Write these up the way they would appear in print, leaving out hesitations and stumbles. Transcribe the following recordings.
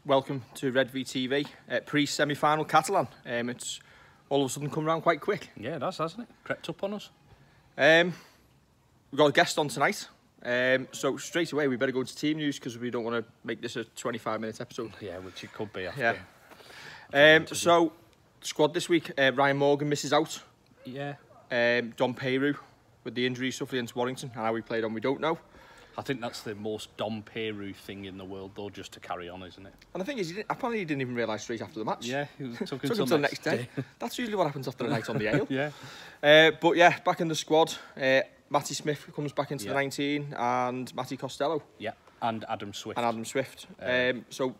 Welcome to Redvee TV, pre-semi-final Catalan. It's all of a sudden come around quite quick. Yeah, it has, hasn't it? Crept up on us. We've got a guest on tonight, so straight away we better go into team news because we don't want to make this a 25-minute episode. Yeah, which it could be after. Yeah. So, squad this week, Ryan Morgan misses out. Yeah. Dom Peru with the injury suffered against Warrington. How he played on, we don't know. I think that's the most Dom Peru thing in the world, though, just to carry on, isn't it? And the thing is, apparently he didn't even realise straight after the match. Yeah, it took until the next day. That's usually what happens after the night on the ale. Yeah. But yeah, back in the squad, Matty Smith comes back into the 19 and Matty Costello. Yeah, and Adam Swift. So...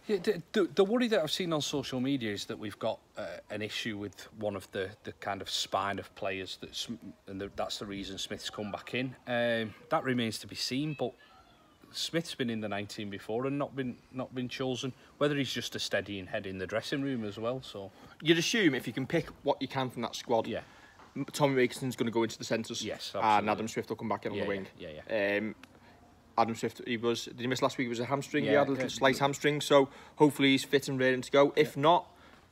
Yeah, the worry that I've seen on social media is that we've got an issue with one of the kind of spine of players, that's the reason Smith's come back in. That remains to be seen, but Smith's been in the 19 before and not been chosen. Whether he's just a steadying head in the dressing room as well. So you'd assume if you can pick what you can from that squad, Tommy Wakeson's going to go into the centres. Yes, absolutely. And Adam Swift will come back in on the wing. Yeah. Adam Swift, did he miss last week? It was a hamstring. He had a little slight hamstring, so hopefully he's fit and ready to go. If not,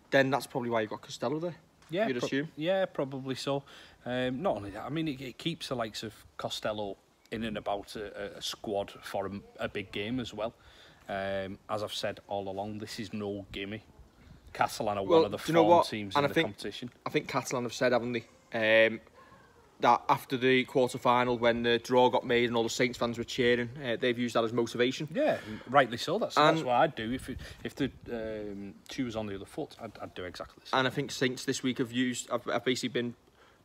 then that's probably why you've got Costello there. Yeah, you'd assume. Yeah, probably so. Not only that, I mean, it keeps the likes of Costello in and about a squad for a big game as well. As I've said all along, this is no gimme. Catalan are one of the form teams in the competition. I think Catalan have said, haven't they? That after the quarter-final, when the draw got made and all the Saints fans were cheering, they've used that as motivation. Yeah, rightly so. That's what I'd do. If the shoe was on the other foot, I'd do exactly the same. And I think Saints this week have basically been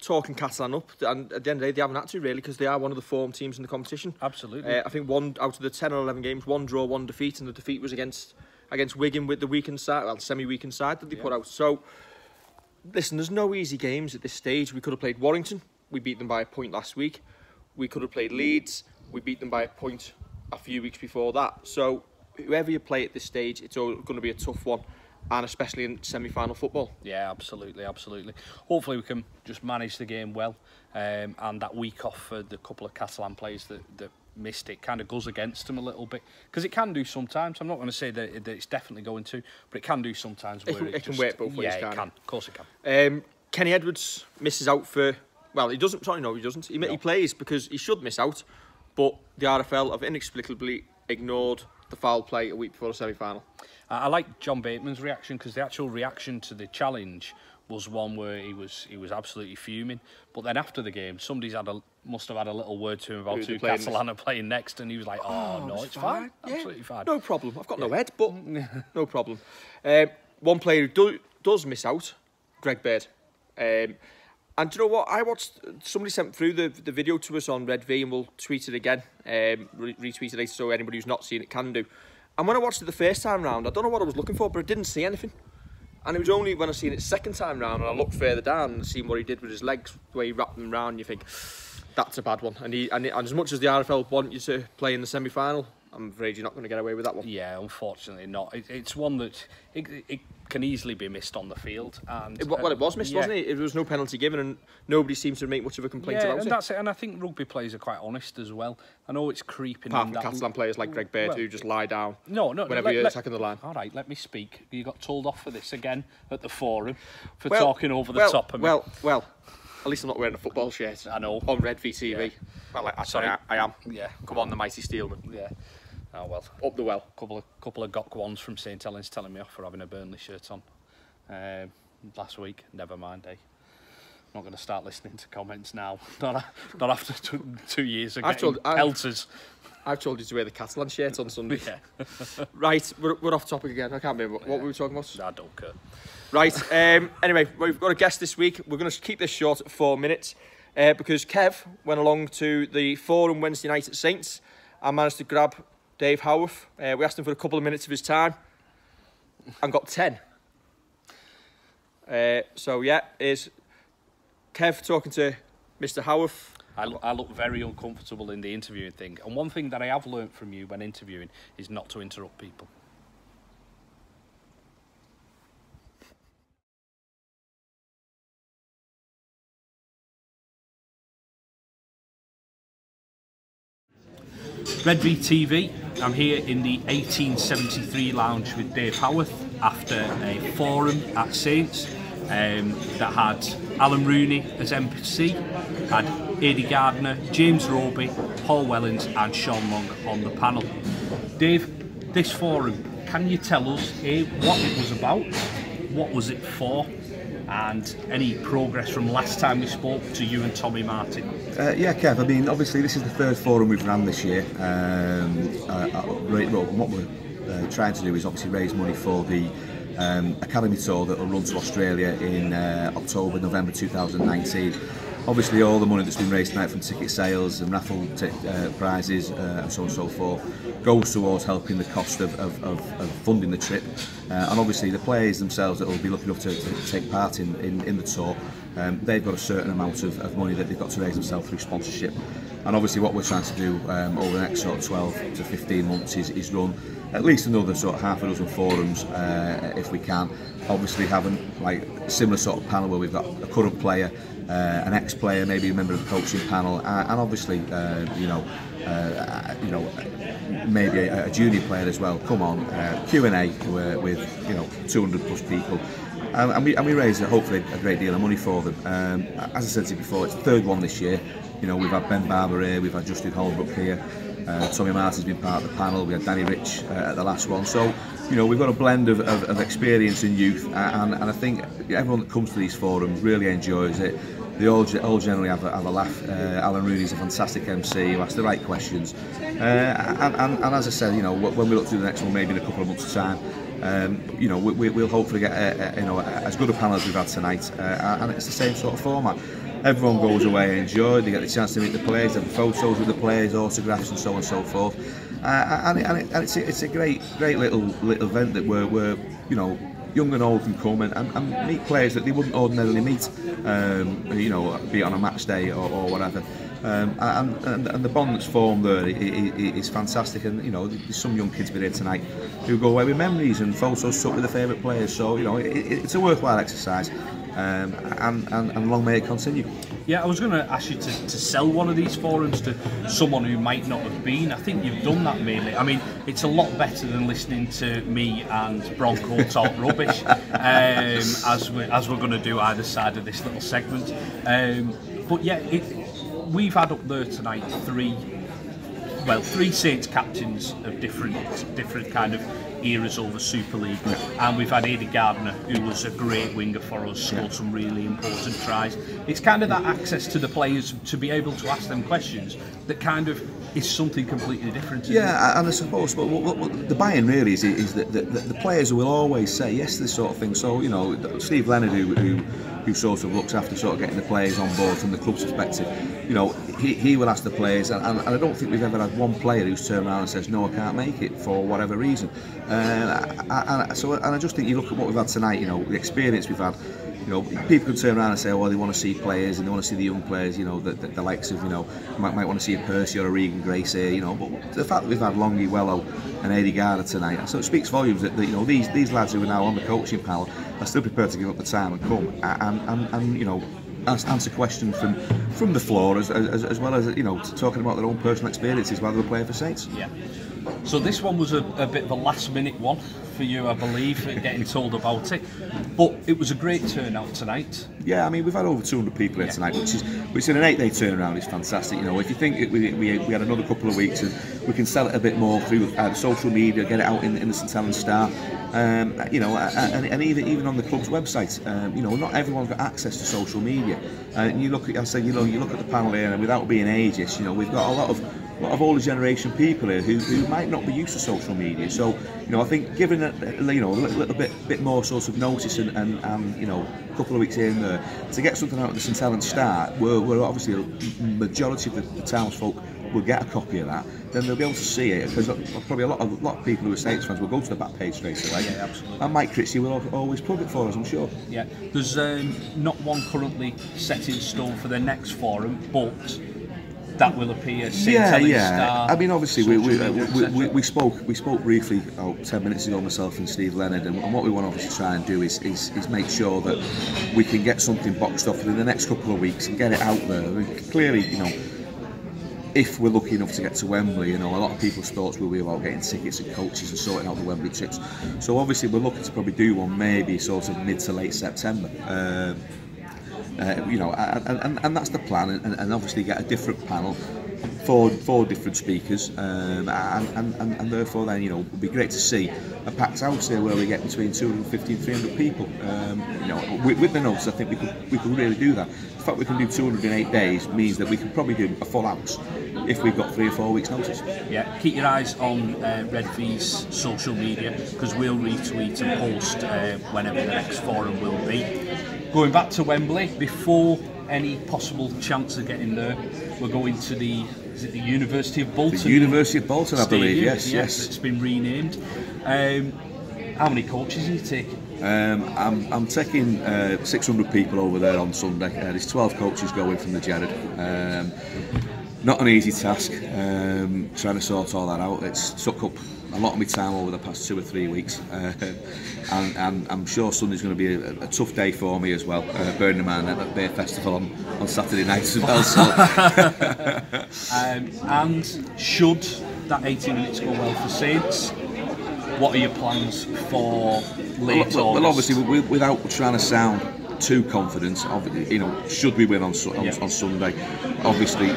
talking Catalan up, and at the end of the day, they haven't had to really, because they are one of the form teams in the competition. Absolutely. I think one out of the 10 or 11 games, one draw, one defeat, and the defeat was against Wigan with the weakened side, well, semi-weakened side that they put out. So, listen, there's no easy games at this stage. We could have played Warrington. We beat them by a point last week. We could have played Leeds. We beat them by a point a few weeks before that. So whoever you play at this stage, it's all going to be a tough one, and especially in semi-final football. Yeah, absolutely. Hopefully we can just manage the game well, and that week off for the couple of Catalan players that missed it kind of goes against them a little bit, because it can do sometimes. I'm not going to say that it's definitely going to, but it can do sometimes. Where it can work both ways. Yeah, it can. Of course it can. Kenny Edwards misses out for... Well, he doesn't. Sorry, no, he doesn't. He plays because he should miss out, but the RFL have inexplicably ignored the foul play a week before the semi-final. I like John Bateman's reaction, because the actual reaction to the challenge was one where he was absolutely fuming. But then after the game, somebody's must have had a little word to him about who Catalan are playing next, and he was like, "Oh no, it's fine, absolutely fine, no problem. I've got no head, but no problem." One player who does miss out, Greg Baird. And do you know what? Somebody sent through the video to us on Redvee, and we'll tweet it again, retweet it later so anybody who's not seen it can do. And when I watched it the first time round, I don't know what I was looking for, but I didn't see anything. And it was only when I seen it second time round and I looked further down and seen what he did with his legs, the way he wrapped them round, you think, that's a bad one. And as much as the RFL want you to play in the semi-final, I'm afraid you're not going to get away with that one. Yeah, unfortunately not. It's one that it can easily be missed on the field. And it was missed, wasn't it? There was no penalty given, and nobody seems to make much of a complaint about it. And that's it. And I think rugby players are quite honest as well. I know it's creeping. Apart from Catalan players like Greg Baird, who just lie down. Whenever you're attacking the line. All right, let me speak. You got told off for this again at the forum for talking over the top of me. Well. At least I'm not wearing a football shirt. I know. On Redvee TV. Yeah. Well, sorry, I am. Yeah. Come on, the mighty Steelman. Yeah. Oh well. Up the well. Couple of Gok ones from St Helens telling me off for having a Burnley shirt on last week. Never mind, eh? Not going to start listening to comments now. Not after 2 years ago. Pelters. I've told you to wear the Catalan shirt on Sunday. Yeah. Right, we're off topic again. I can't remember what we were talking about. I don't care. Right, anyway, we've got a guest this week. We're going to keep this short at 4 minutes because Kev went along to the forum Wednesday night at Saints and managed to grab Dave Howarth. We asked him for a couple of minutes of his time and got 10. So, yeah, is Kev talking to Mr. Howarth. I look very uncomfortable in the interviewing thing. And one thing that I have learnt from you when interviewing is not to interrupt people. Redvee TV, I'm here in the 1873 lounge with Dave Howarth after a forum at Saints that had Alan Rooney as MC, had Adi Gardner, James Roby, Paul Wellens and Sean Long on the panel. Dave, this forum, can you tell us what it was about, what was it for, and any progress from last time we spoke to you and Tommy Martin? Yeah, Kev, I mean, obviously this is the third forum we've ran this year. What we're trying to do is obviously raise money for the Academy Tour that will run to Australia in October, November 2019. Obviously all the money that's been raised tonight from ticket sales and raffle prizes and so on and so forth goes towards helping the cost of funding the trip, and obviously the players themselves that will be lucky enough to take part in the tour, they've got a certain amount of money that they've got to raise themselves through sponsorship. And obviously what we're trying to do over the next sort of 12 to 15 months is run at least another sort of half a dozen forums if we can. Obviously having like a similar sort of panel where we've got a current player, an ex-player, maybe a member of the coaching panel, and obviously maybe a junior player as well. Come on, Q&A with 200 plus people, and we raise hopefully a great deal of money for them. As I said to you before, it's the third one this year. We've had Ben Barber here, we've had Justin Holbrook here, Tommy Martin's been part of the panel, we had Danny Rich at the last one. So we've got a blend of experience and youth, and I think everyone that comes to these forums really enjoys it. They all generally have a laugh. Alan Rooney's a fantastic MC who asks the right questions, and as I said, when we look to the next one, maybe in a couple of months' time, we'll hopefully get as good a panel as we've had tonight, and it's the same sort of format. Everyone goes away and enjoy. They get the chance to meet the players, have photos with the players, autographs, and so on and so forth. And it's a great little event that we're young and old can come and meet players that they wouldn't ordinarily meet, be it on a match day or whatever. And the bond that's formed there is fantastic, and there's some young kids here tonight who go away with memories and photos took with their favourite players. So it's a worthwhile exercise, and long may it continue. Yeah, I was going to ask you to sell one of these forums to someone who might not have been. I think you've done that mainly. I mean, it's a lot better than listening to me and Bronco talk rubbish, as we're going to do either side of this little segment. But yeah, we've had up there tonight three Saints captains of different kind of eras over Super League, and we've had Adi Gardner, who was a great winger for us, scored some really important tries. It's kind of that access to the players to be able to ask them questions that kind of is something completely different. Yeah, and I suppose what the buy-in really is that the players will always say yes to this sort of thing. So Steve Leonard, who sort of looks after sort of getting the players on board from the club's perspective, he will ask the players, and I don't think we've ever had one player who's turned around and says no, I can't make it for whatever reason. And I just think you look at what we've had tonight, the experience we've had. People can turn around and say, they want to see players and they want to see the young players, the likes of, might want to see a Percy or a Regan Grace here, but the fact that we've had Longy, Wello and Adi Gardner tonight, so it speaks volumes that these lads who are now on the coaching panel are still prepared to give up the time and come and answer questions from the floor as well as talking about their own personal experiences while they were playing for Saints. Yeah. So this one was a bit of a last minute one for you, I believe, getting told about it, but it was a great turnout tonight. Yeah, I mean, we've had over 200 people here tonight, which in an 8-day turnaround is fantastic. If you think we had another couple of weeks and we can sell it a bit more through social media, get it out in the St Helens Star, and even on the club's website. Not everyone's got access to social media. And you look at the panel here, and without being ageist, we've got a lot of older generation people here who might not be used to social media. So I think giving it a little bit more sort of notice and a couple of weeks here and there to get something out of the St Helens Star, where obviously a majority of the townsfolk will get a copy of that, then they'll be able to see it, because probably a lot of people who are Saints fans will go to the back page straight away. Yeah, absolutely. And Mike Critchley will always plug it for us, I'm sure. Yeah, there's not one currently set in stone for the next forum, but that will appear. Star, I mean, obviously we spoke briefly 10 minutes ago, myself and Steve Leonard, and what we want to obviously try and do is make sure that we can get something boxed off within the next couple of weeks and get it out there. I mean, clearly, if we're lucky enough to get to Wembley, you know, a lot of people's thoughts will be about getting tickets and coaches and sorting out the Wembley trips. So obviously we're looking to probably do one maybe sort of mid to late September. You know, and that's the plan, and obviously get a different panel, four different speakers, and therefore then, you know, it would be great to see a packed house here where we get between 250 and 300 people. You know, with the notes, I think we could really do that. The fact we can do 208 days means that we can probably do a full house if we've got 3 or 4 weeks notice. Yeah, keep your eyes on Redvee's social media, because we'll retweet and post whenever the next forum will be. Going back to Wembley, before any possible chance of getting there, we're going to the University of Bolton? The University of Bolton, I believe, yes. It's been renamed. How many coaches are you taking? I'm taking 600 people over there on Sunday. There's 12 coaches going from the Gerrard. Not an easy task, trying to sort all that out. It's took up a lot of my time over the past 2 or 3 weeks, and I'm sure Sunday's going to be a tough day for me as well, bearing in mind that Beer Festival on Saturday night as well. So. And should that 18 minutes go well for Saints, what are your plans for late August? Well, obviously, without trying to sound too confident, you know, should we win on Sunday, obviously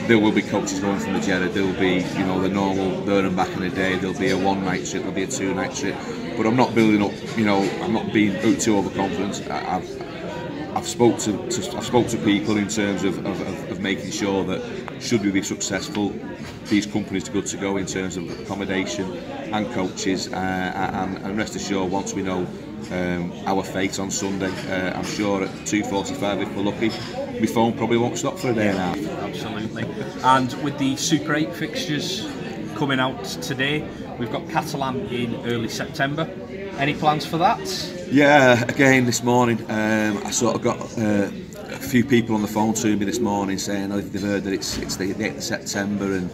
there will be coaches going from the Gerrard. There will be, you know, the normal there and back in the day. There'll be a 1-night trip. There'll be a 2-night trip. But I'm not building up. You know, I'm not being too overconfident. I've spoke to people in terms of making sure that should we be successful, these companies are good to go in terms of accommodation and coaches, and rest assured, once we know our fate on Sunday, I'm sure at 2:45, if we're lucky, my phone probably won't stop for a day and a half. Absolutely. And with the Super 8 fixtures coming out today, we've got Catalans in early September. Any plans for that? Yeah, again this morning, I sort of got a few people on the phone to me this morning saying they've heard that it's the 8th of September, and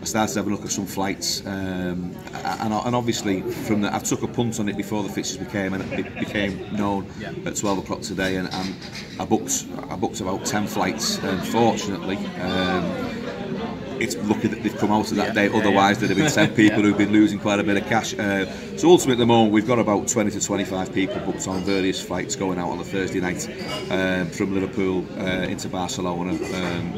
I started to have a look at some flights, and obviously from the, I took a punt on it before the fixtures became known at 12 o'clock today, and I booked about 10 flights. Fortunately, it's lucky that they've come out of that day. Otherwise, there'd have been 10 people who've been losing quite a bit of cash. So ultimately, at the moment, we've got about 20 to 25 people booked on various flights going out on a Thursday night from Liverpool into Barcelona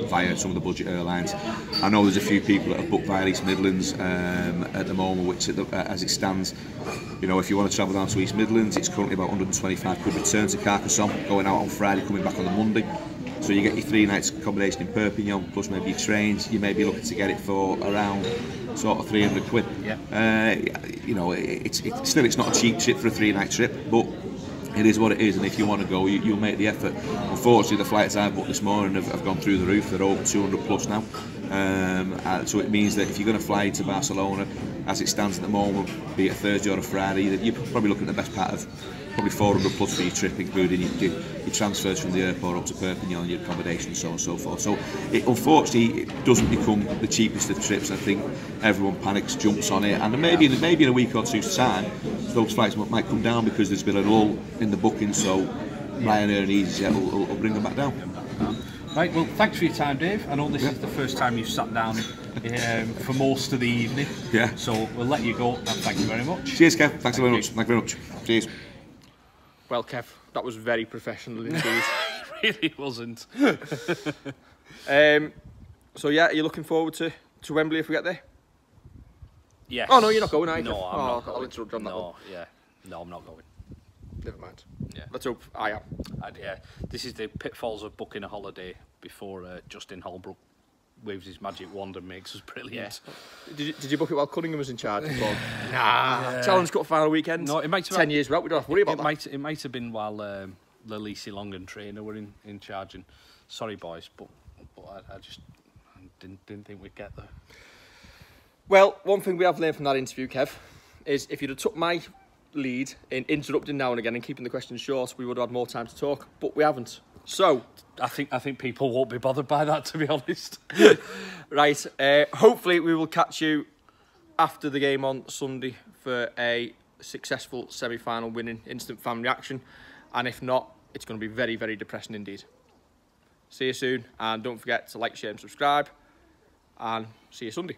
via some of the budget airlines. I know there's a few people that have booked via East Midlands at the moment, which as it stands, you know, if you want to travel down to East Midlands, it's currently about 125 quid return to Carcassonne, going out on Friday, coming back on the Monday. So you get your 3 nights accommodation in Perpignan, plus maybe your trains. You may be looking to get it for around sort of 300 quid. You know, it's not a cheap trip for a 3-night trip, but it is what it is, and if you want to go, you'll make the effort. Unfortunately, the flights I booked this morning have gone through the roof. They're over 200 plus now. So it means that if you're going to fly to Barcelona, as it stands at the moment, be it a Thursday or a Friday, you're probably looking at the best part of probably 400 plus for your trip, including your transfers from the airport up to Perpignan, your accommodation, so on and so forth. So unfortunately, it doesn't become the cheapest of trips. I think everyone panics, jumps on it, and maybe in a week or two's time, those flights might come down because there's been a lull in the booking. So Ryanair and EasyJet will bring them back down. Right, well, thanks for your time, Dave. I know this is the first time you've sat down for most of the evening. Yeah. So we'll let you go, and thank you very much. Cheers, Kev. Thanks very much. Thank you very much. Cheers. Well, Kev, that was very professional indeed. It really wasn't. So yeah, are you looking forward to Wembley if we get there? Yes. Oh no, you're not going, are you? No, I'm not. I'll interrupt you on that one. No, I'm not going. Never mind. Yeah. Let's hope I am. Yeah. This is the pitfalls of booking a holiday before Justin Holbrook waves his magic wand and makes us brilliant. Yeah. Did you book it while Cunningham was in charge? Nah. Challenge Cup final weekend. No, it might have 10 years out. We don't have to worry about that. It might have been while Lelisi Long and Trainer were in charge. And sorry, boys, but I just didn't think we'd get there. Well, one thing we have learned from that interview, Kev, is if you'd have took my lead in interrupting now and again and keeping the questions short, we would have had more time to talk, but we haven't. So I think people won't be bothered by that, to be honest. Right, hopefully we will catch you after the game on Sunday for a successful semi-final winning instant fan reaction, and if not, it's going to be very, very depressing indeed. See you soon, and don't forget to like, share and subscribe, and see you Sunday.